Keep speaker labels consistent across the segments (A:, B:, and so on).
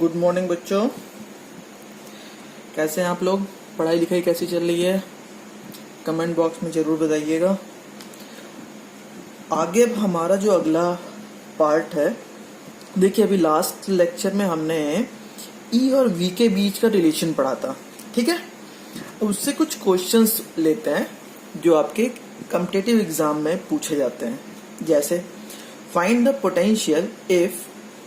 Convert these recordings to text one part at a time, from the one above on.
A: Good morning बच्चों, कैसे हैं आप लोग। पढ़ाई लिखाई कैसी चल रही है, कमेंट बॉक्स में ज़रूर बताइएगा। आगे हमारा जो अगला पार्ट है, देखिए अभी लास्ट लेक्चर में हमने ई और वी के बीच का रिलेशन पढ़ा था, ठीक है। उससे कुछ क्वेश्चंस लेते हैं जो आपके कॉम्पिटिटिव एग्जाम में पूछे जाते हैं। जैसे find the potential if,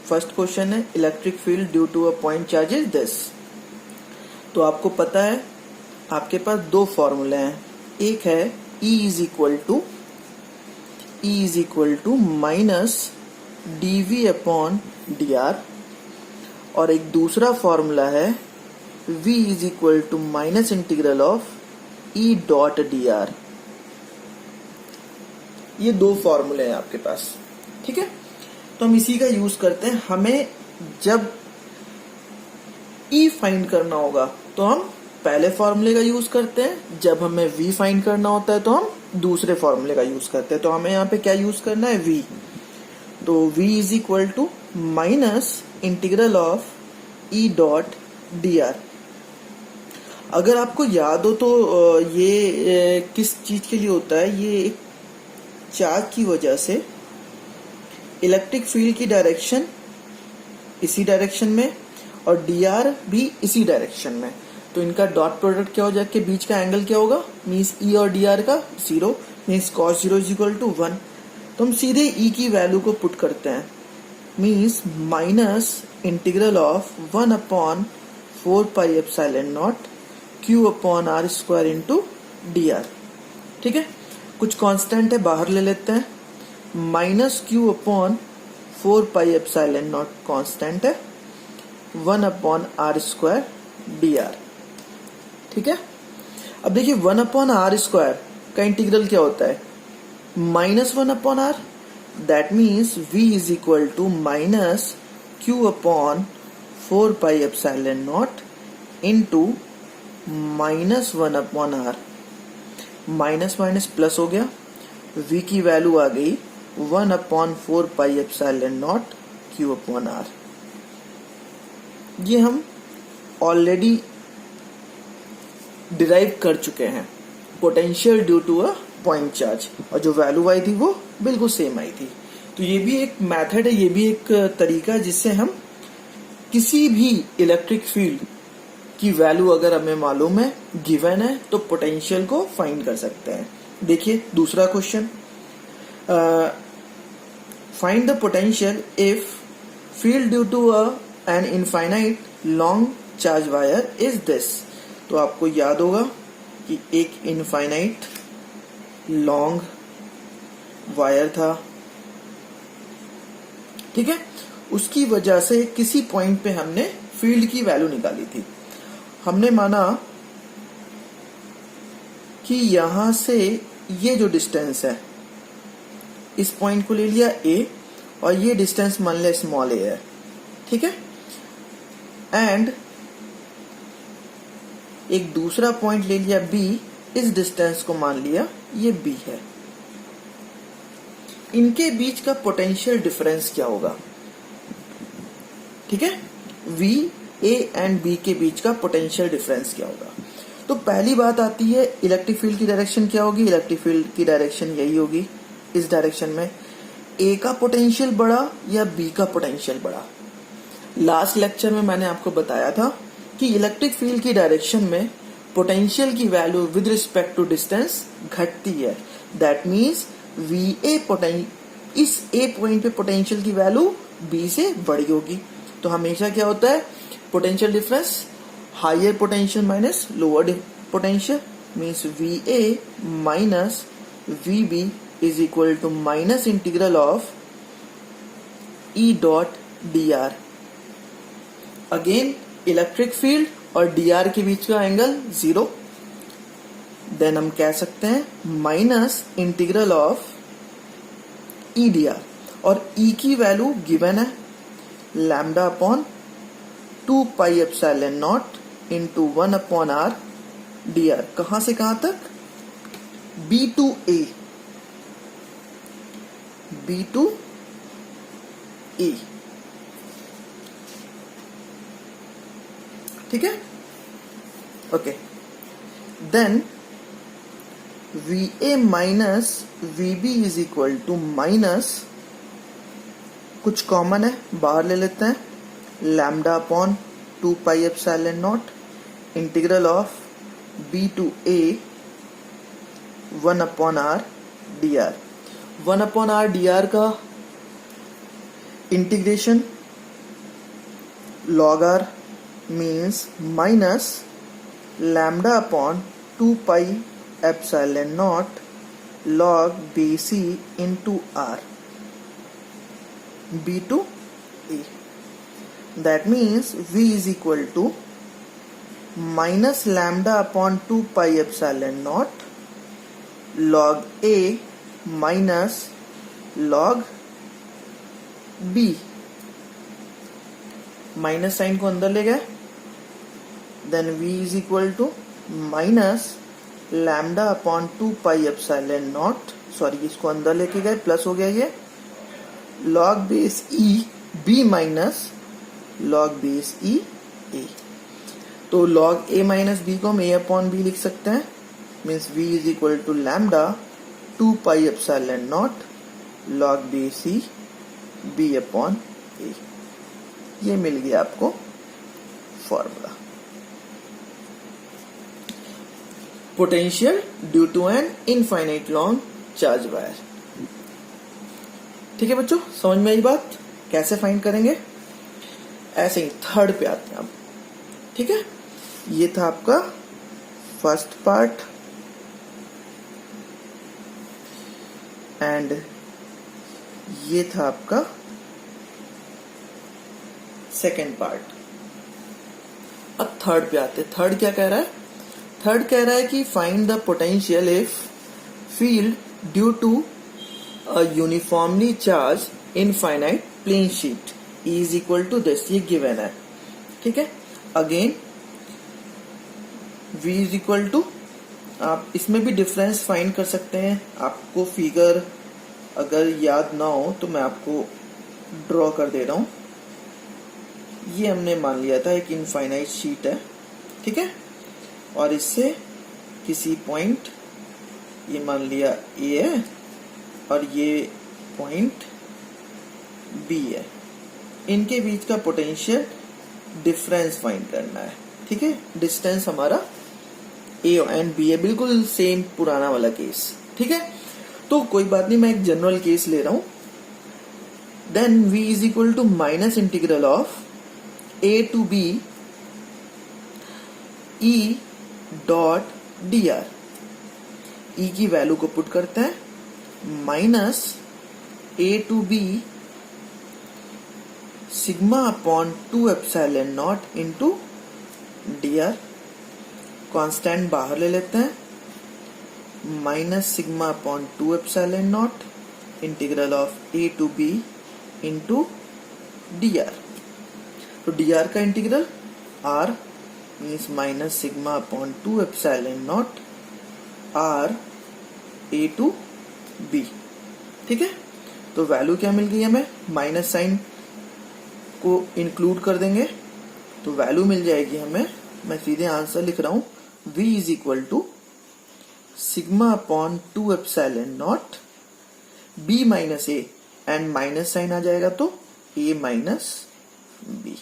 A: first question है electric field due to a point charge is this. तो आपको पता है आपके पास दो फॉर्मूले हैं, एक है E is equal to minus dv upon dr और एक दूसरा फॉर्मूला है V is equal to minus integral of E dot dr। ये दो फॉर्मूले हैं आपके पास, ठीक है। तो हम इसी का यूज करते हैं। हमें जब E फाइंड करना होगा तो हम पहले फॉर्मूले का यूज करते हैं, जब हमें V फाइंड करना होता है तो हम दूसरे फॉर्मूले का यूज करते हैं। तो हमें यहाँ पे क्या यूज करना है, V। तो V is equal to minus integral of E dot dr। अगर आपको याद हो तो ये किस चीज के लिए होता है, ये एक चार्ज की वजह से इलेक्ट्रिक फील्ड की डायरेक्शन इसी डायरेक्शन में और dr भी इसी डायरेक्शन में, तो इनका डॉट प्रोडक्ट क्या हो जाए कि बीच का एंगल क्या होगा, मीन्स E और dr का 0, means cos 0 is equal to 1। तो हम सीधे E की वैल्यू को पुट करते हैं, means minus integral of 1 upon 4 pi epsilon naught Q upon r square into dr, ठीक है। कुछ कांस्टेंट है बाहर ले लेते हैं, minus Q upon 4 pi epsilon not constant है, 1 अपॉन r स्क्वायर dr, ठीक है। अब देखिए 1 अपॉन r स्क्वायर का इंटीग्रल क्या होता है, minus 1 upon r, that means v is equal to minus Q upon 4 pi epsilon naught into minus 1 upon r। Minus minus plus हो गया, v की वैल्यू आ गई 1 upon 4 pi epsilon naught Q upon r। ये हम already derive कर चुके हैं, potential due to a point charge, और जो वैल्यू आई थी वो बिल्कुल सेम आई थी। तो ये भी एक मेथड है, ये भी एक तरीका है जिससे हम किसी भी इलेक्ट्रिक फील्ड की वैल्यू अगर हमें मालूम है, गिवन है, तो पोटेंशियल को फाइंड कर सकते हैं। देखिए दूसरा question, find the potential if field due to an infinite long charge wire is this. तो आपको याद होगा कि एक इनफाइनाइट लॉन्ग वायर था, ठीक है। उसकी वजह से किसी पॉइंट पे हमने फील्ड की वैल्यू निकाली थी। हमने माना कि यहां से ये जो डिस्टेंस है, इस पॉइंट को ले लिया A और ये डिस्टेंस मान लिया स्मॉल a है, ठीक है। एंड एक दूसरा पॉइंट ले लिया B, इस डिस्टेंस को मान लिया ये B है। इनके बीच का पोटेंशियल डिफरेंस क्या होगा, ठीक है। V, A एंड B के बीच का पोटेंशियल डिफरेंस क्या होगा। तो पहली बात आती है इलेक्ट्रिक फील्ड की डायरेक्शन क्या होगी, इलेक्ट्रिक फील्ड की डायरेक्शन यही होगी, इस डायरेक्शन में। A का पोटेंशियल बढ़ा या B का पोटेंशियल बढ़ा। लास्ट लेक्चर में मैंने आपको बताया था कि इलेक्ट्रिक फील्ड की डायरेक्शन में पोटेंशियल की value with respect to distance घटती है। दैट मीन्स इस A पॉइंट पे पोटेंशियल की वैल्यू B से बड़ी होगी। तो हमेशा क्या होता है, potential difference, higher potential minus lower potential, means VA minus VB is equal to minus integral of E dot dr। Again electric field और dr के बीच का एंगल 0, देन हम कह सकते हैं minus integral of E dr, और E की value given है lambda upon 2 pi epsilon naught into 1 upon r dr। कहां से कहां तक, B टू A। ठीक है, okay. Then VA minus VB is equal to minus, कुछ कॉमन है बाहर ले लेते हैं, lambda upon 2 pi epsilon naught integral of B to A 1 upon R dr। 1 upon R dr का integration log R means minus lambda upon 2 pi epsilon naught log BC into R B to A। That means V is equal to minus lambda upon 2 pi epsilon naught log A minus log B। Minus sign को अंदर ले गए, then V is equal to minus lambda upon 2 pi epsilon naught, sorry इसको अंदर लेके गए, plus हो गया ये, log base E B minus log base E A। तो लॉग A माइनस B को हम A अपॉन B लिख सकते हैं, means V is equal to lambda 2 pi epsilon naught log base E B upon A। ये मिल गया आपको formula. Potential due to an infinite long charge wire. ठीक है बच्चों, समझ में आई बात? कैसे फाइंड करेंगे? ऐसे ही थर्ड पे आते हैं अब। ठीक है, ये था आपका फर्स्ट पार्ट एंड ये था आपका सेकेंड पार्ट। अब थर्ड पे आते हैं। थर्ड क्या कह रहा है? थर्ड कह रहा है कि find the potential if field due to a uniformly charge infinite plane sheet E is equal to this, ये गिवन है। ठीक है, again V is equal to, आप इसमें भी डिफरेंस फाइंड कर सकते हैं। आपको फिगर अगर याद ना हो तो मैं आपको ड्रॉ कर दे रहा हूं। ये हमने मान लिया था एक इनफाइनाइट शीट है, ठीक है, और इससे किसी पॉइंट, ये मान लिया A है और ये पॉइंट B है, इनके बीच का पोटेंशियल डिफरेंस फाइंड करना है। ठीक है, डिस्टेंस हमारा A एंड B है, बिल्कुल सेम पुराना वाला केस। ठीक है, तो कोई बात नहीं, मैं एक जनरल केस ले रहा हूं। Then V is equal to minus integral of A to B E dot dr। E की वैल्यू को पुट करते हैं, minus A to B sigma upon 2 epsilon naught into dr। Constant बाहर ले लेते हैं, minus sigma upon 2 epsilon naught integral of A to B into dr। तो dr का integral r means minus sigma upon 2 epsilon naught r A to B। ठीक है, तो value क्या मिल गई हमें? माइनस साइन को इंक्लूड कर देंगे तो वैल्यू मिल जाएगी हमें, मैं सीधे आंसर लिख रहा हूं, V is equal to sigma upon 2 epsilon naught B minus A, and minus sign आ जाएगा तो A माइनस B।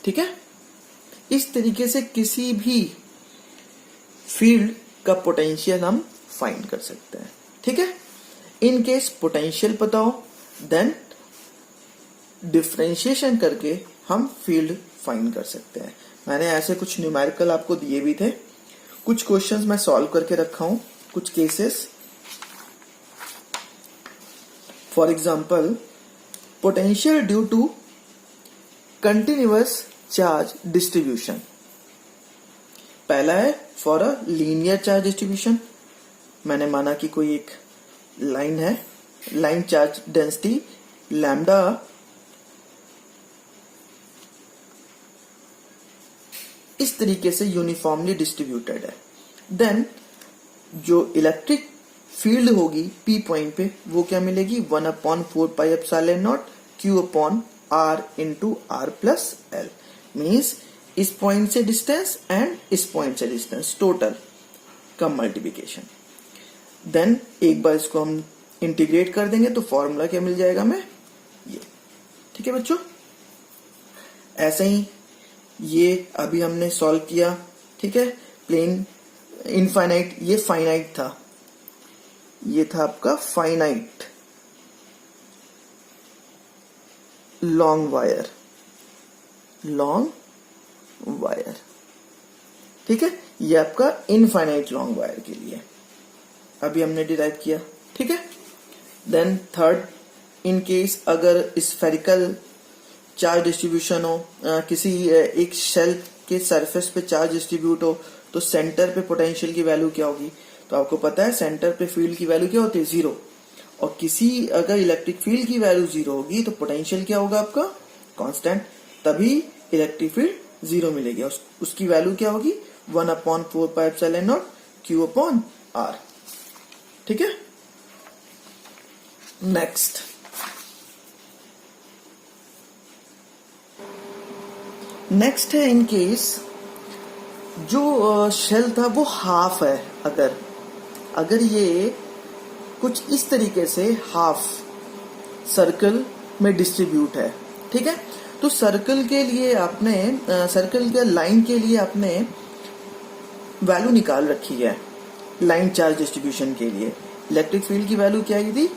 A: ठीक है, इस तरीके से किसी भी फील्ड का पोटेंशियल हम फाइंड कर सकते हैं। ठीक है, इन केस पोटेंशियल पता हो, देन डिफरेंशिएशन करके हम फील्ड फाइंड कर सकते हैं। मैंने ऐसे कुछ न्यूमेरिकल आपको दिए भी थे, कुछ क्वेश्चंस मैं सॉल्व करके रखा हूं, कुछ cases. For example, potential due to continuous charge distribution. पहला है for a linear charge distribution. मैंने माना कि कोई एक लाइन है, लाइन चार्ज डेंसिटी लैम्डा इस तरीके से यूनिफॉर्मली डिस्ट्रीब्यूटेड है। देन जो इलेक्ट्रिक फील्ड होगी P पॉइंट पे वो क्या मिलेगी? 1/4 पाई epsilon naught Q upon R into R plus L। Means इस पॉइंट से डिस्टेंस एंड इस पॉइंट से डिस्टेंस टोटल का मल्टीप्लिकेशन। देन एक बार इसको हम इंटीग्रेट कर देंगे तो फॉर्मूला क्या मिल जाएगा हमें, ये। ठीक है बच्चों, ऐसे ही ये अभी हमने सॉल्व किया। ठीक है, प्लेन इनफाइनाइट, ये फाइनाइट था, ये था आपका finite long wire, long wire. ठीक है, ये आपका इनफाइनाइट लॉन्ग वायर के लिए अभी हमने डिराइव किया। ठीक है, देन थर्ड, इन केस अगर स्फेरिकल चार्ज डिस्ट्रीब्यूशन हो, किसी एक शेल के सरफेस पे चार्ज डिस्ट्रीब्यूट हो, तो सेंटर पे पोटेंशियल की वैल्यू क्या होगी। तो आपको पता है सेंटर पे फील्ड की वैल्यू क्या होती है, 0। और किसी अगर इलेक्ट्रिक फील्ड की वैल्यू 0 होगी तो पोटेंशियल क्या होगा आपका, कांस्टेंट, तभी इलेक्ट्रिक फील्ड 0 मिलेगी। उसकी वैल्यू क्या होगी, 1/4πε0 Q अपॉन R। ठीक है, नेक्स्ट है इन केस जो शेल था वो हाफ है, अगर ये कुछ इस तरीके से हाफ सर्कल में डिस्ट्रीब्यूट है। ठीक है, तो सर्कल के लिए आपने सर्कल के लाइन के लिए आपने वैल्यू निकाल रखी है लाइन चार्ज डिस्ट्रीब्यूशन के लिए। इलेक्ट्रिक फील्ड की वैल्यू क्या आई थी,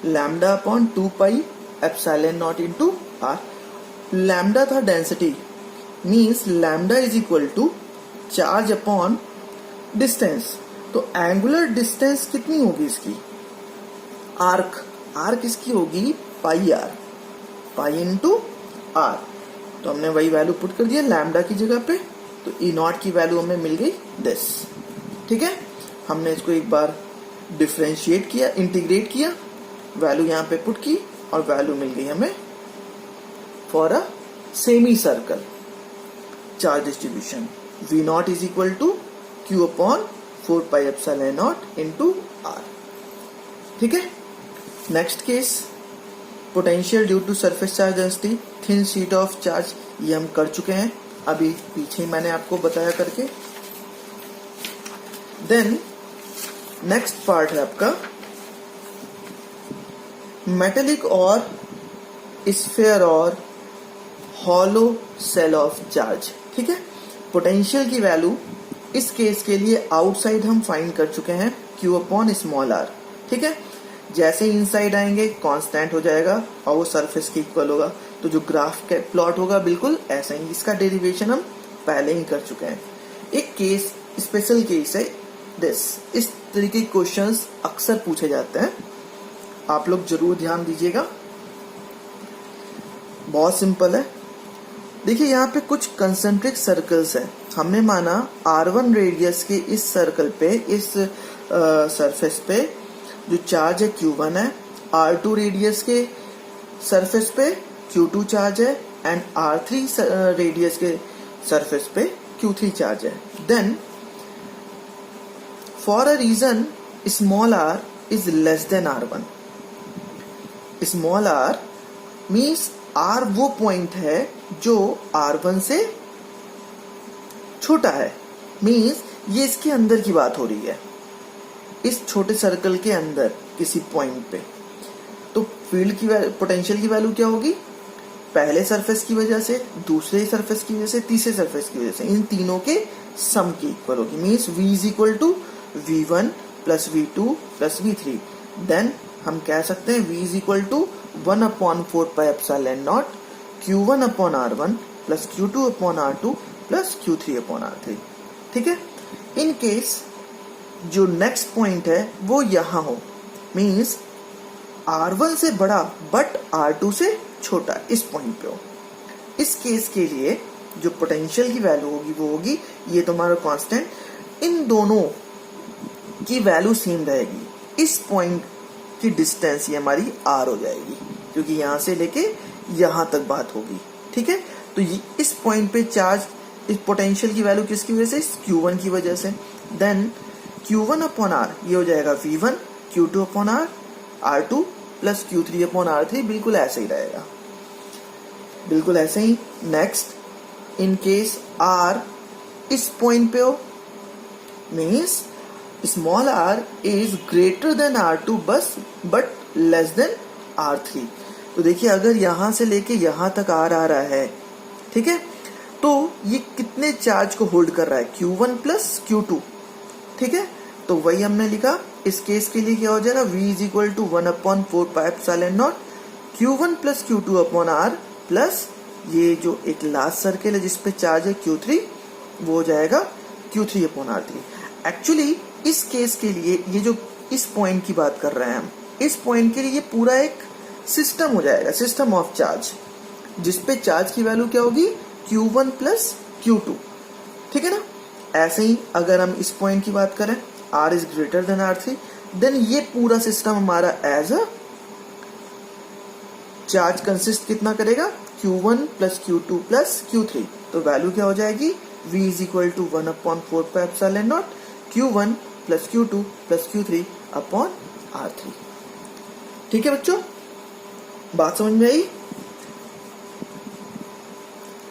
A: lambda upon 2πε0 into R। Lambda था density, means lambda is equal to charge upon distance. तो एंगुलर डिस्टेंस कितनी होगी इसकी, आर्क इसकी होगी πr, पाई इंटू R। तो हमने वही वैल्यू पुट कर दिया लैम्डा की जगह पे, तो E0 की वैल्यू हमें मिल गई दिस। ठीक है, हमने इसको एक बार डिफरेंशिएट किया, इंटीग्रेट किया, वैल्यू यहाँ पे पुट की और वैल्यू मिल गई हमें for a semi circle charge distribution. V0 is equal to Q upon 4πε0 into R। ठीक है, next case, potential due to surface charge density thin sheet of charge, ये हम कर चुके हैं अभी पीछे ही मैंने आपको बताया करके। देन नेक्स्ट पार्ट है आपका मेटेलिक और स्फीयर और हॉलो सेल ऑफ चार्ज। ठीक है, पोटेंशियल की वैल्यू इस केस के लिए आउटसाइड हम फाइंड कर चुके हैं, Q अपॉन स्मॉल r। ठीक है, जैसे ही इनसाइड आएंगे कांस्टेंट हो जाएगा और वो सरफेस के इक्वल होगा। तो जो ग्राफ का प्लॉट होगा बिल्कुल ऐसा ही, इसका डेरिवेशन हम पहले ही कर चुके हैं। एक केस, स्पेशल केस है दिस, इस तरीके के क्वेश्चंस अक्सर पूछे जाते हैं, आप लोग जरूर ध्यान दीजिएगा। बहुत सिंपल है, देखिए यहाँ पे कुछ कंसेंट्रिक सर्कल्स है। हमने माना R1 रेडियस के इस सर्कल पे, इस सरफेस पे जो चार्ज है Q1 है, R2 रेडियस के सरफेस पे Q2 चार्ज है एंड R3 रेडियस के सरफेस पे Q3 चार्ज है। Then for a region small r is less than R1। Small r means R वो पॉइंट है जो R1 से छोटा है, मीन्स ये इसके अंदर की बात हो रही है, इस छोटे सर्कल के अंदर किसी पॉइंट पे। तो फील्ड की पोटेंशियल की वैल्यू क्या होगी, पहले सरफेस की वजह से, दूसरे सरफेस की वजह से, तीसरे सरफेस की वजह से, इन तीनों के सम की इक्वल होगी। Means V is equal to V1 plus V2 plus V3। Then हम कह सकते हैं V is equal to 1/4πε0 Q1 upon R1 plus Q2 upon R2 plus Q3 upon R3। ठीक है, इन केस जो नेक्स्ट पॉइंट है वो यहां हो, मीन्स R1 से बड़ा बट R2 से छोटा, इस पॉइंट पे हो। इस केस के लिए जो पोटेंशियल की वैल्यू होगी वो होगी ये तुम्हारा कांस्टेंट, इन दोनों की वैल्यू सेम रहेगी। इस पॉइंट की डिस्टेंस ये हमारी R हो जाएगी, क्योंकि यहां से लेके यहां तक बात होगी। ठीक है, तो ये इस पॉइंट पे चार्ज, इस पोटेंशियल की वैल्यू किसकी वजह से, Q1 की वजह से। देन Q1 अपॉन R ये हो जाएगा V1, Q2 upon R, R2 plus Q3 upon R3 बिल्कुल ऐसे ही रहेगा, बिल्कुल ऐसे ही। नेक्स्ट, इन केस R इस पॉइंट पे हो, means small r is greater then R2 but less than R3। तो देखिए अगर यहां से लेके यहां तक R आ रहा है, ठीक है, तो ये कितने चार्ज को होल्ड कर रहा है, Q1 प्लस Q2, ठीक है। तो वही हमने लिखा, इस केस के लिए क्या हो जाएगा, V is equal to 1/4πε0 Q1 plus Q2 upon R plus ये जो एक लास्ट सर्किल है जिसपे चार्ज है Q3, वो हो जाएगा Q3 अपॉन R3। एक्चुअली इस केस के लिए ये जो इस पॉइंट की बात कर रहे हैं हम, इस पॉइंट के लिए ये पूरा एक सिस्टम हो जाएगा, सिस्टम ऑफ चार्ज, जिसपे चार्ज की वैल्यू क्या होगी, Q1 प्लस Q2, ठीक है ना। ऐसे ही अगर हम इस पॉइंट की बात करें, R is greater than R3, then ये पूरा सिस्टम हमारा एज अ चार्ज कंसिस्ट कितना करेगा, Q1 plus Q2 plus Q3। तो वैल्यू क्या हो जाएगी, V is equal to 1/4πε0 Q1 plus Q2 plus Q3 upon R3। ठीक है बच्चों, बात समझ में आई।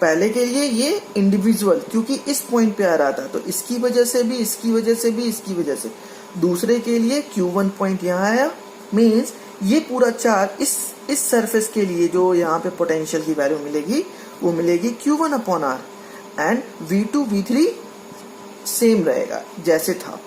A: पहले के लिए ये इंडिविजुअल, क्योंकि इस पॉइंट पे आ रहा था, तो इसकी वजह से भी, इसकी वजह से भी, इसकी वजह से। दूसरे के लिए Q1 पॉइंट यहाँ आया, मीन्स ये पूरा चार्ज इस सरफेस के लिए जो यहाँ पे पोटेंशियल की वैल्यू मिलेगी, वो मिलेगी Q1 upon R, and V2 V3 same रहेगा जैसे था।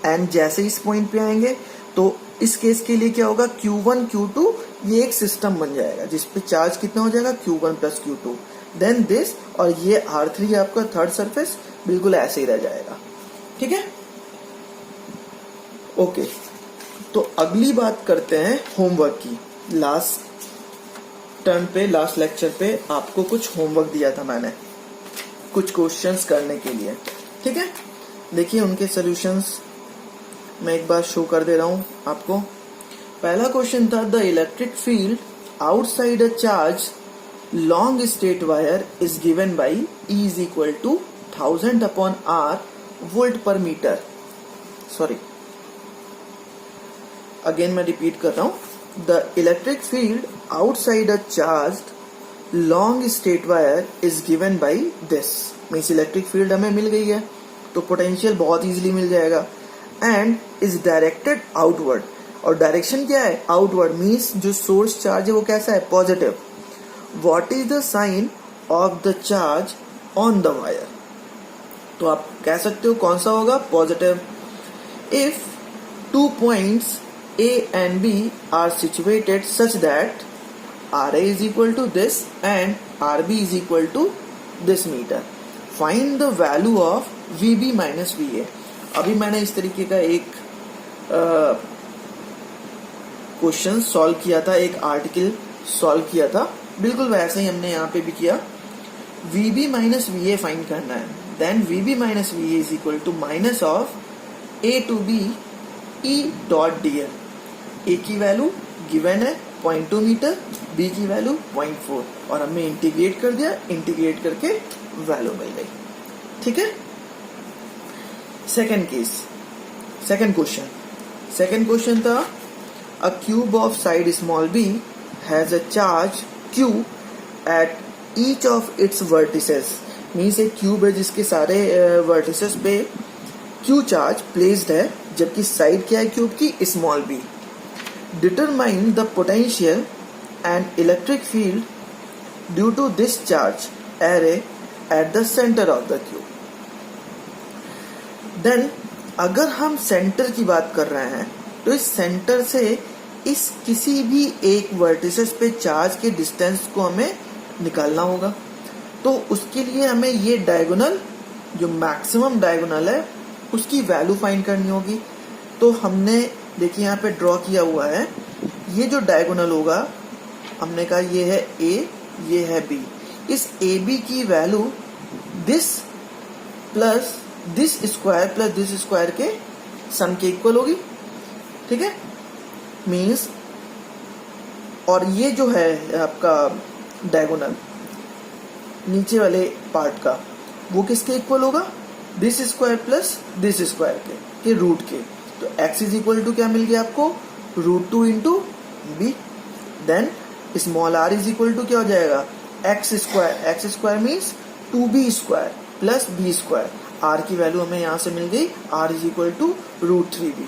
A: एंड जैसे इस पॉइंट पे आएंगे तो इस केस के लिए क्या होगा, Q1 Q2 ये एक सिस्टम बन जाएगा जिसपे चार्ज कितना हो जाएगा, Q1 plus Q2, then this, और ये R3 आपका थर्ड सरफेस बिल्कुल ऐसे ही रह जाएगा। ठीक है, ओके। तो अगली बात करते हैं होमवर्क की। लास्ट टर्न पे, लास्ट लेक्चर पे आपको कुछ होमवर्क दिया था मैंने, कुछ क्वेश्चंस करने के लिए। ठीक है, देखिए उनके सॉल्यूशंस मैं एक बार शो कर दे रहा हूं आपको। पहला क्वेश्चन था, the electric field outside a charge long straight wire is given by E is equal to 1000 upon R volt पर मीटर। सॉरी, अगेन मैं रिपीट कर रहा हूं, the electric field outside a charge long straight wire is given by this. Means electric field हमें मिल गई है तो पोटेंशियल बहुत इजीली मिल जाएगा, एंड इज डायरेक्टेड आउटवर्ड। और डायरेक्शन क्या है, आउटवर्ड, मीन्स जो सोर्स चार्ज है वो कैसा है, positive. What is the sign of the charge on the wire, तो आप कह सकते हो कौन सा होगा, positive. If 2 points A and B are situated such that RA is equal to this and RB is equal to this meter, find the value of VB minus VA। अभी मैंने इस तरीके का एक क्वेश्चन सॉल्व किया था, एक article solve किया था, बिल्कुल वैसे ही हमने यहाँ पे भी किया। VB माइनस VA फाइंड करना है, then VB minus VA is equal to minus of A to B E dot dl। A की वैल्यू गिवन है 0.2 मीटर, B की वैल्यू 0.4, और हमने इंटीग्रेट कर दिया, इंटीग्रेट करके वैल्यू मिल गई। ठीक है, सेकंड केस, सेकंड क्वेश्चन था, अ cube of side small b has a charge q eight each of its vertices. Means एक क्यूब है जिसके सारे वर्टिसेस पे q चार्ज प्लेस्ड है, जबकि साइड क्या है क्यूब की, small b। Determine the potential and electric field due to this charge array at the center of the cube। Then अगर हम सेंटर की बात कर रहे हैं तो इस सेंटर से इस किसी भी एक वर्टिसेस पे चार्ज के डिस्टेंस को हमें निकालना होगा। तो उसके लिए हमें ये डायगोनल, जो मैक्सिमम डायगोनल है, उसकी वैल्यू फाइंड करनी होगी। तो हमने देखिए यहाँ पे ड्रॉ किया हुआ है, ये जो डायगोनल होगा, हमने कहा ये है A, ये है B। इस AB की value this plus this square plus this square के सम के इक्वल होगी। ठीक है, मीन्स, और ये जो है आपका डायगोनल नीचे वाले पार्ट का, वो किसके इक्वल होगा, this square plus this square के रूट के। तो x इज इक्वल टू क्या मिल गया आपको, √2 into b, then small r is equal to क्या हो जाएगा x square means 2b² plus b²। r की वैल्यू हमें यहाँ से मिल गई, r is equal to √3b।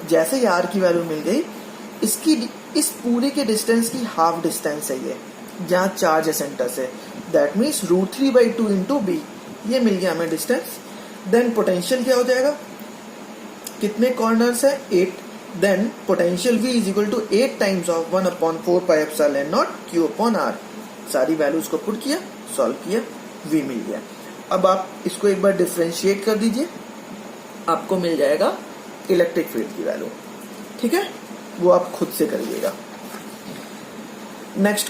A: जैसे ही r की वैल्यू मिल गई, इस पूरे के डिस्टेंस की हाफ डिस्टेंस है ये, जहाँ चार्ज है सेंटर से, दैट मीन्स √3/2 इंटू b, ये मिल गया हमें डिस्टेंस। देन पोटेंशियल क्या हो जाएगा, कितने कॉर्नर्स है 8, then potential v is equal to 8 times of 1/4πε0 q/r। सारी वैल्यूज को पुट किया, सॉल्व किया, v मिल गया। अब आप इसको एक बार डिफरेंशिएट कर दीजिए, आपको मिल जाएगा इलेक्ट्रिक फील्ड की वैल्यू। ठीक है, वो आप खुद से करिएगा। नेक्स्ट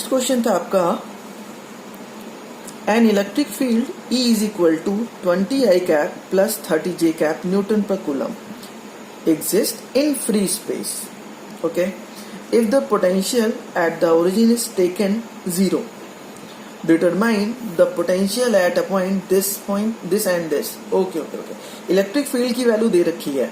A: क्वेश्चन था आपका, an electric field E is equal to 20I cap plus 30J cap newton per coulomb exist in free space. Okay, if the potential at the origin is taken 0, determine the potential at a point this and this. Okay, electric field की value दे रखी है।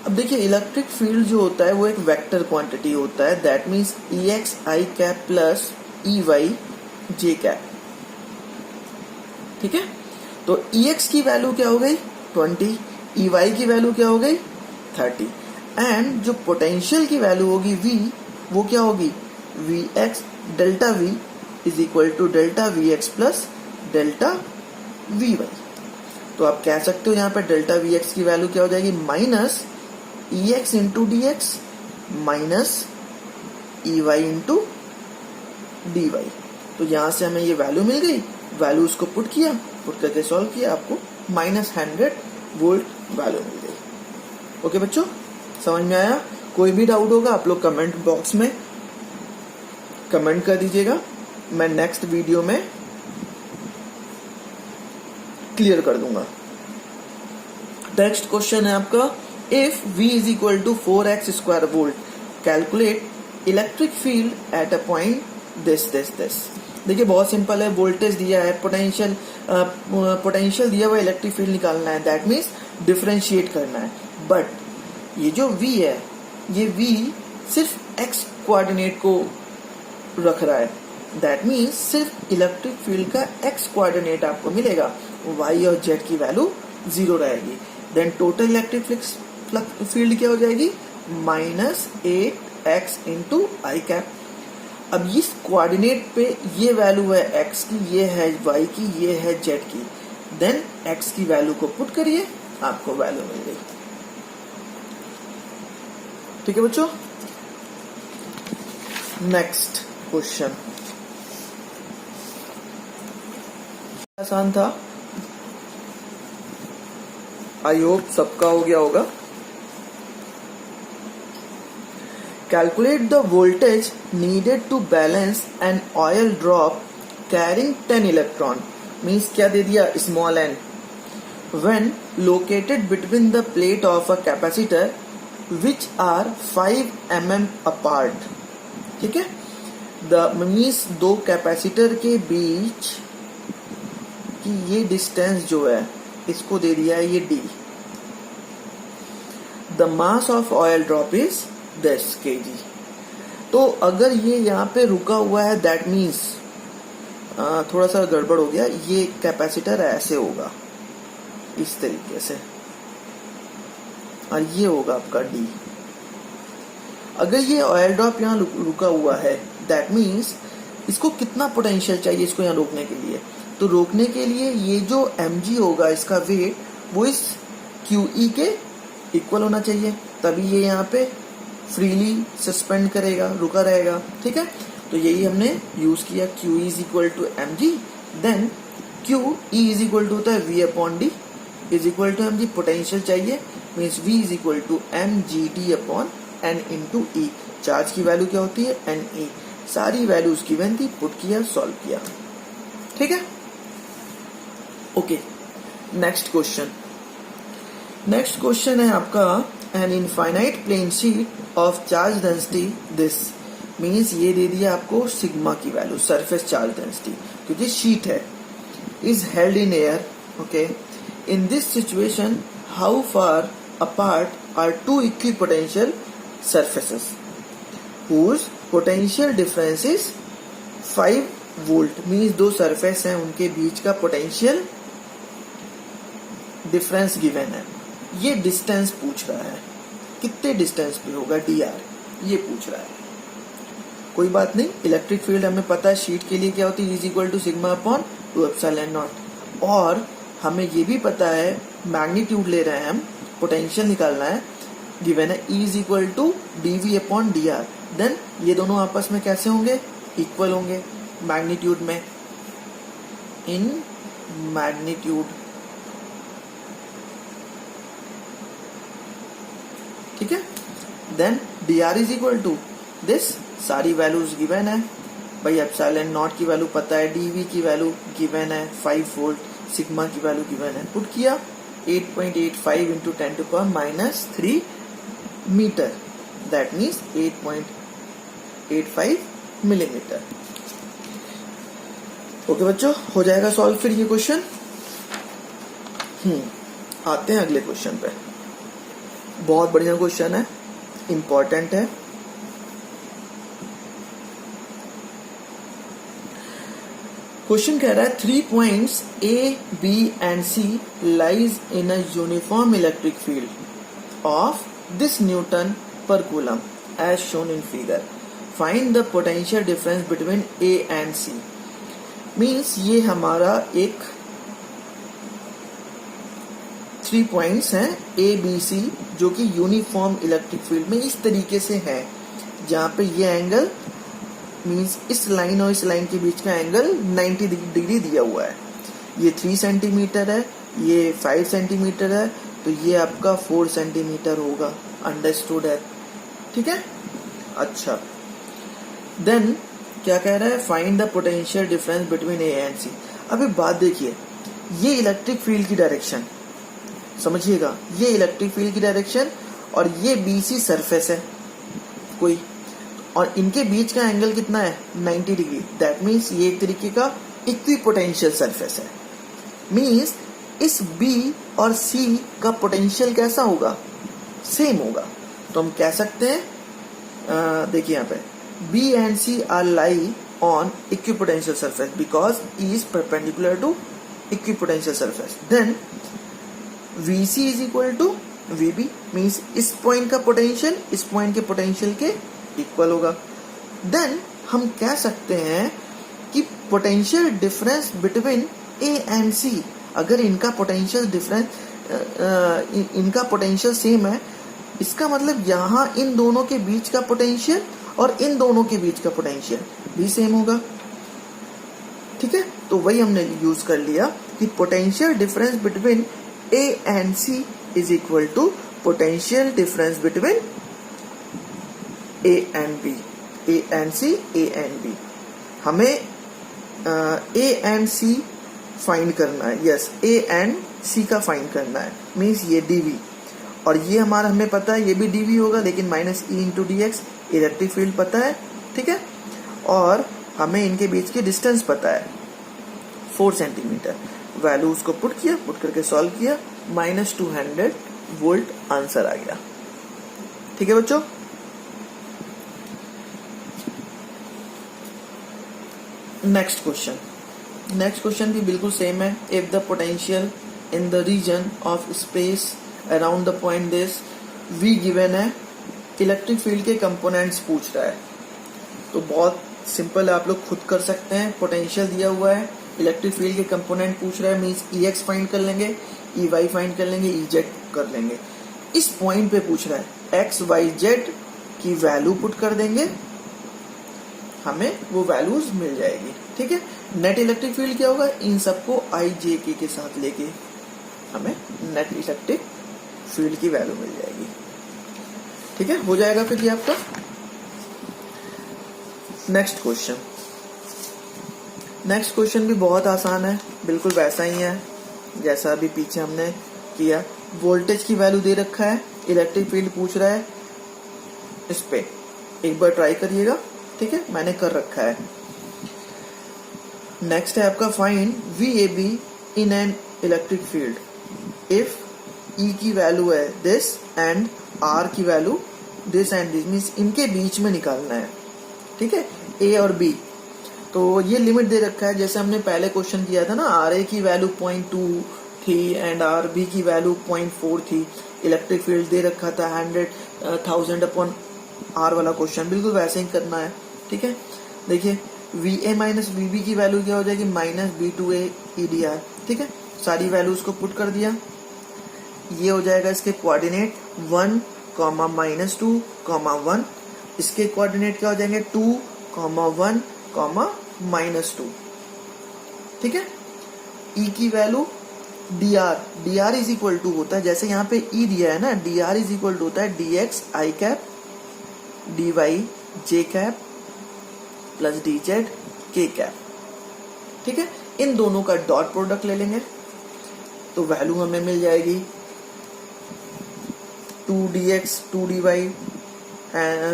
A: अब देखिए, electric field जो होता है वो एक वेक्टर क्वांटिटी होता है, that means EXI cap plus EYJ cap. ठीक है, तो EX की वैल्यू क्या हो गई 20, EY की वैल्यू क्या हो गई 30, एंड जो पोटेंशियल की वैल्यू होगी V, वो क्या होगी VX delta V is equal to delta VX plus delta VY। तो आप कह सकते हो यहाँ पे डेल्टा VX की वैल्यू क्या हो जाएगी, minus EX into DX minus EY into DY। तो यहां से हमें ये वैल्यू मिल गई, वैल्यू उसको पुट करके सॉल्व किया, आपको -100 वोल्ट वैल्यू मिल गई। ओके बच्चों, समझ में आया? कोई भी डाउट होगा आप लोग कमेंट बॉक्स में कमेंट कर दीजिएगा, मैं नेक्स्ट वीडियो में क्लियर कर दूंगा। नेक्स्ट क्वेश्चन है आपका, if V is equal to 4x² volt, calculate electric field at a point this. देखिए बहुत सिंपल है, वोल्टेज दिया है, पोटेंशियल दिया हुआ, इलेक्ट्रिक फील्ड निकालना है, दैट मीन्स डिफरेंशिएट करना है। बट ये जो V है, ये V सिर्फ x कोऑर्डिनेट को रख रहा है, दैट मीन्स सिर्फ इलेक्ट्रिक फील्ड का x कोऑर्डिनेट आपको मिलेगा, y और z की वैल्यू 0 रहेगी। देन टोटल इलेक्ट्रिक फील्ड क्या हो जाएगी, -8x इंटू आई कैप। अब इस कोऑर्डिनेट पे ये वैल्यू है x की, ये है y की, ये है z की, देन x की वैल्यू को पुट करिए, आपको वैल्यू मिल गई। ठीक है बच्चों, नेक्स्ट क्वेश्चन आसान था, आई होप सबका हो गया होगा। Calculate the voltage needed to balance an oil drop carrying 10 electron, means क्या दे दिया, small n, when located between the plate of a capacitor which are 5 mm apart। ठीक है, the means दो कैपेसिटर के बीच की ये डिस्टेंस जो है, इसको दे दिया है ये d। The mass of oil drop is 10 kg। तो अगर ये यहाँ पे रुका हुआ है, दैट मीन्स थोड़ा सा गड़बड़ हो गया, ये कैपेसिटर ऐसे होगा इस तरीके से, और ये होगा आपका D। अगर ये ऑयल ड्रॉप यहाँ रुका हुआ है, दैट मीन्स इसको कितना पोटेंशियल चाहिए इसको यहाँ रोकने के लिए, तो रोकने के लिए ये जो mg होगा, इसका वेट वो इस QE के इक्वल होना चाहिए, तभी ये यहाँ पे फ्रीली सस्पेंड करेगा, रुका रहेगा। ठीक है, तो यही हमने यूज किया, QE is equal to mg, देन QE इज इक्वल टू होता है V/D is equal to mg, potential चाहिए, means V is equal to mgd/n into E। Charge की वैल्यू क्या होती है, Ne। सारी वैल्यूज गिवन थी, पुट किया, सॉल्व किया। ठीक है, ओके। नेक्स्ट क्वेश्चन है आपका, an infinite plane sheet of charge density this, means ये दे दिया आपको सिग्मा की वैल्यू, सरफेस चार्ज डेंसिटी, क्योंकि शीट है, is held in air. Okay, in this situation how far apart are two equipotential surfaces whose potential difference is 5 volt. Means दो surface हैं, उनके बीच का पोटेंशियल डिफरेंस गिवन है. ये distance पूछ रहा है, कितने डिस्टेंस पे होगा dr, ये पूछ रहा है. कोई बात नहीं, इलेक्ट्रिक फील्ड हमें पता है शीट के लिए क्या होती है, is equal to sigma upon 2ε0. और हमें ये भी पता है मैग्नीट्यूड ले रहे हैं हम, पोटेंशियल निकालना है, गिवन है E is equal to dv upon dr. Then ये दोनों आपस में कैसे होंगे, इक्वल होंगे मैग्नीट्यूड में, इन मैग्नीट्यूड. ठीक है. Then dr is equal to this, सारी वैल्यूज गिवन है भाई. एप्सिलॉन नॉट की वैल्यू पता है, dv की वैल्यू गिवन है 5 वोल्ट, सिग्मा की वैल्यू गिवन है. पुट किया 8.85 into 10⁻³ metre, that means 8.85 millimetre. Okay बच्चों, हो जाएगा सॉल्व फिर ये क्वेश्चन. आते हैं अगले क्वेश्चन पे. बहुत बढ़िया क्वेश्चन है, इंपॉर्टेंट है. क्वेश्चन कह रहा है 3 points A, B and C lies in a uniform electric field of this Newton per coulomb as shown in figure. Find the potential difference between A and C. Means ये हमारा एक 3 points हैं A, B, C, जो कि uniform electric field में इस तरीके से है, जहाँ पे ये एंगल मीन्स इस लाइन और इस लाइन के बीच का एंगल 90 डिग्री दिया हुआ है. ये 3 सेंटीमीटर है, ये 5 सेंटीमीटर है, तो ये आपका 4 सेंटीमीटर होगा. अंडरस्टूड है. ठीक है. अच्छा, देन क्या कह रहा है, find the potential difference between A and C. अभी बात देखिए, ये इलेक्ट्रिक फील्ड की डायरेक्शन समझिएगा, ये इलेक्ट्रिक फील्ड की डायरेक्शन और ये BC सरफेस है कोई, और इनके बीच का एंगल कितना है 90 डिग्री. दैट मीन्स ये एक तरीके का इक्विपोटेंशियल सरफेस है. मीन्स इस B और C का पोटेंशियल कैसा होगा, सेम होगा. तो हम कह सकते हैं, देखिए यहाँ पे B and C are lie on equipotential surface because E is perpendicular to equipotential surface. Then VC is equal to VB, means इस पॉइंट का पोटेंशियल इस पॉइंट के पोटेंशियल के इक्वल होगा. देन हम कह सकते हैं कि potential difference between A and C, अगर इनका पोटेंशियल डिफरेंस इनका पोटेंशियल सेम है, इसका मतलब यहाँ इन दोनों के बीच का पोटेंशियल और इन दोनों के बीच का पोटेंशियल भी सेम होगा. ठीक है. तो वही हमने यूज कर लिया कि potential difference between A and C is equal to potential difference between A and B, A and C, A and B. हमें A एंड C फाइंड करना है. यस, A एंड C का फाइंड करना है. Means ये dV, और ये हमारा हमें पता है ये भी dV होगा, लेकिन -E into dx electric field पता है. ठीक है. और हमें इनके बीच की डिस्टेंस पता है 4 सेंटीमीटर. वैल्यू उसको पुट किया, पुट करके सॉल्व किया, -200 वोल्ट आंसर आ गया. ठीक है बच्चों. नेक्स्ट क्वेश्चन भी बिल्कुल सेम है. If the potential in the region of space around the point this V given है, इलेक्ट्रिक फील्ड के कंपोनेंट्स पूछ रहा है. तो बहुत सिंपल है, आप लोग खुद कर सकते हैं. पोटेंशियल दिया हुआ है, इलेक्ट्रिक फील्ड के कंपोनेंट पूछ रहा है, मींस EX फाइंड कर लेंगे, EY फाइंड कर लेंगे, EZ कर लेंगे. इस पॉइंट पे पूछ रहा है, X, Y, Z की वैल्यू पुट कर देंगे, हमें वो वैल्यूज मिल जाएगी. ठीक है. नेट इलेक्ट्रिक फील्ड क्या होगा, इन सबको IJK के साथ लेके हमें नेट इलेक्ट्रिक फील्ड की वैल्यू मिल जाएगी. ठीक है. हो जाएगा फिर ये आपका. नेक्स्ट क्वेश्चन भी बहुत आसान है, बिल्कुल वैसा ही है जैसा अभी पीछे हमने किया. वोल्टेज की वैल्यू दे रखा है, इलेक्ट्रिक फील्ड पूछ रहा है. इस पे एक बार ट्राई करिएगा. ठीक है, मैंने कर रखा है. नेक्स्ट है आपका find VAB in an electric field if E की वैल्यू है दिस एंड आर की value this and this means इनके बीच में निकालना है, ठीक है, ए और बी। तो ये लिमिट दे रखा है, जैसे हमने पहले क्वेश्चन किया था ना, आर ए की वैल्यू 0.2 थी एंड आर बी की वैल्यू 0.4 थी, इलेक्ट्रिक फील्ड दे रखा था 100,000 अपॉन आर वाला क्वेश्चन, बिल्कुल वैसे ही करना है, ठीक है। देखिए V A minus V B की वैल्यू क्या हो जाएगी, minus B to A E D R, ठीक है। सारी वैल्यूज को पुट कर दिया, ये हो जाएगा इसके कोऑर्डिनेट 1, -2, 1, इसके कोऑर्डिनेट क्या हो जाएंगे 2, 1, -2, ठीक है। ई की value D R is equal to होता है, जैसे यहाँ पे ई दिया है ना, D R is equal to होता है D X I cap D Y J cap plus D Z K cap, ठीक है। इन दोनों का डॉट प्रोडक्ट ले लेंगे तो वैल्यू हमें मिल जाएगी 2dx 2dy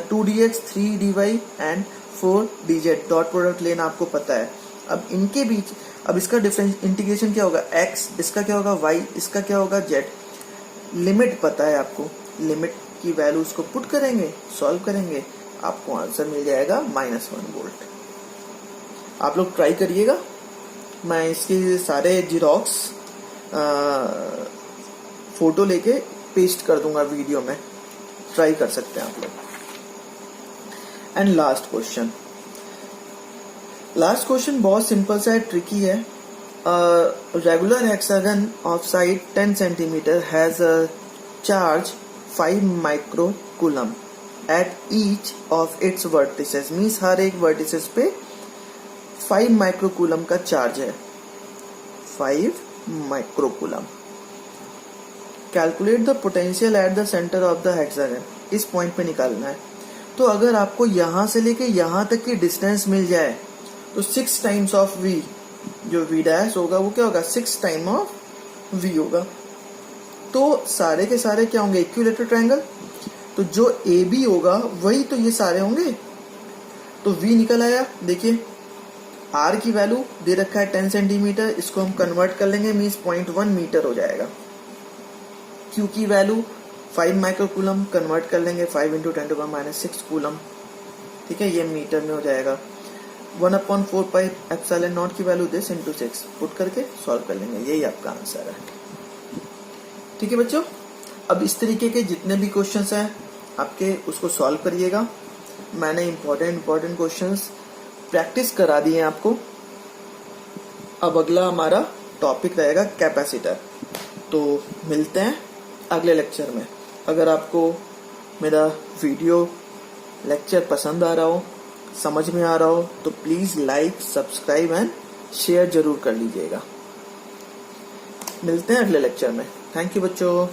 A: 2dx 3dy and 4dz। Dot product लेना आपको पता है। अब इनके बीच, अब इसका डिफरेंस इंटीग्रेशन क्या होगा, x, इसका क्या होगा y, इसका क्या होगा z। लिमिट पता है आपको, लिमिट की वैल्यूज को पुट करेंगे, सॉल्व करेंगे, आपको आंसर मिल जाएगा -1 वोल्ट। आप लोग ट्राई करिएगा, मैं इसके सारे जीरोक्स फोटो लेके पेस्ट कर दूंगा वीडियो में, ट्राई कर सकते हैं आप लोग। एंड लास्ट क्वेश्चन बहुत सिंपल सा है, ट्रिकी है। Regular hexagon of side 10 centimetre has a charge 5 microcoulomb at each of its vertices, means हर एक वर्टिसेस पे 5 माइक्रोकूलम का चार्ज है, 5 microcoulomb. Calculate the potential at the centre of the hexagon, इस पॉइंट पे निकालना है। तो अगर आपको यहां से लेके यहां तक की डिस्टेंस मिल जाए तो 6 टाइम्स ऑफ v, जो v डैश होगा वो क्या होगा 6 टाइम ऑफ v होगा। तो सारे के सारे क्या होंगे, इक्विलेटरल ट्रायंगल, तो जो ए बी होगा वही तो ये सारे होंगे। तो v निकल आया, देखिए r की वैल्यू दे रखा है 10 सेंटीमीटर, इसको हम कन्वर्ट कर लेंगे, मीन्स 0.1 मीटर हो जाएगा। q की वैल्यू 5 माइक्रोकूलम, कन्वर्ट कर लेंगे 5 × 10⁻⁶ कूलम, ठीक है, ये मीटर में हो जाएगा। 1/4 पाई एप्सिलॉन नॉट की वैल्यू दिस × 6 पुट करके सॉल्व कर लेंगे, यही आपका आंसर है, ठीक है बच्चों। अब इस तरीके के जितने भी क्वेश्चंस हैं आपके, उसको सॉल्व करिएगा। मैंने इम्पोर्टेंट क्वेश्चंस प्रैक्टिस करा दिए आपको। अब अगला हमारा टॉपिक रहेगा कैपेसिटर। तो मिलते हैं अगले लेक्चर में। अगर आपको मेरा वीडियो लेक्चर पसंद आ रहा हो, समझ में आ रहा हो, तो please like, subscribe and share जरूर कर लीजिएगा। मिलते हैं अगले लेक्चर में। थैंक यू बच्चों।